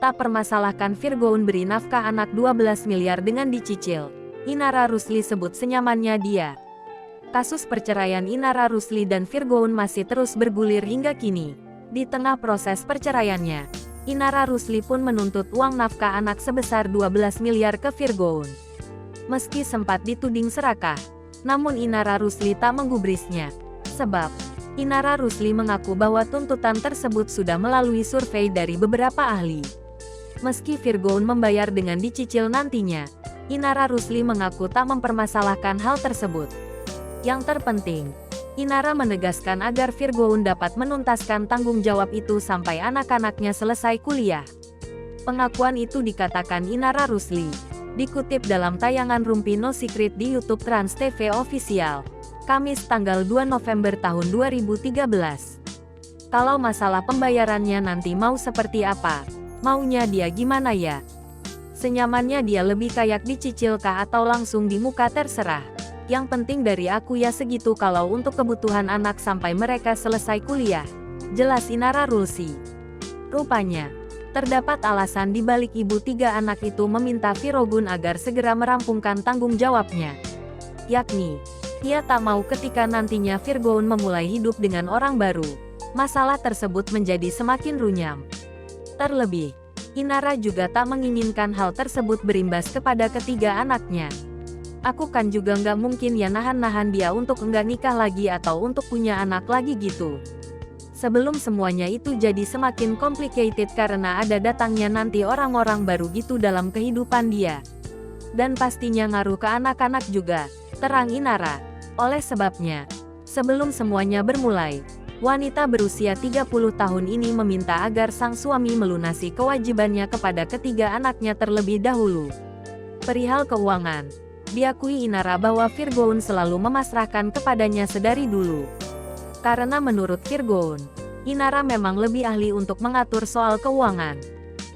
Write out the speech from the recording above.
tak permasalahkan Virgoun beri nafkah anak 12 miliar dengan dicicil. Inara Rusli sebut senyamannya dia. Kasus perceraian Inara Rusli dan Virgoun masih terus bergulir hingga kini. Di tengah proses perceraiannya, Inara Rusli pun menuntut uang nafkah anak sebesar 12 miliar ke Virgoun. Meski sempat dituding serakah, namun Inara Rusli tak menggubrisnya. Sebab, Inara Rusli mengaku bahwa tuntutan tersebut sudah melalui survei dari beberapa ahli. Meski Virgoun membayar dengan dicicil nantinya, Inara Rusli mengaku tak mempermasalahkan hal tersebut. Yang terpenting, Inara menegaskan agar Virgoun dapat menuntaskan tanggung jawab itu sampai anak-anaknya selesai kuliah. Pengakuan itu dikatakan Inara Rusli, dikutip dalam tayangan Rumpi No Secret di YouTube Trans TV Official, Kamis tanggal 2 November tahun 2013. Kalau masalah pembayarannya nanti mau seperti apa, maunya dia gimana ya? Senyamannya dia lebih kayak dicicil kah atau langsung di muka terserah. Yang penting dari aku ya segitu kalau untuk kebutuhan anak sampai mereka selesai kuliah. Jelas Inara Rusli. Rupanya, terdapat alasan di balik ibu tiga anak itu meminta Virgoun agar segera merampungkan tanggung jawabnya. Yakni, ia tak mau ketika nantinya Virgoun memulai hidup dengan orang baru, masalah tersebut menjadi semakin runyam. Terlebih, Inara juga tak menginginkan hal tersebut berimbas kepada ketiga anaknya. Aku kan juga nggak mungkin ya nahan-nahan dia untuk enggak nikah lagi atau untuk punya anak lagi gitu. Sebelum semuanya itu jadi semakin complicated karena ada datangnya nanti orang-orang baru gitu dalam kehidupan dia. Dan pastinya ngaruh ke anak-anak juga, terang Inara. Oleh sebabnya, sebelum semuanya bermulai, wanita berusia 30 tahun ini meminta agar sang suami melunasi kewajibannya kepada ketiga anaknya terlebih dahulu. Perihal keuangan, diakui Inara bahwa Virgoun selalu memasrahkan kepadanya sedari dulu. Karena menurut Virgoun, Inara memang lebih ahli untuk mengatur soal keuangan.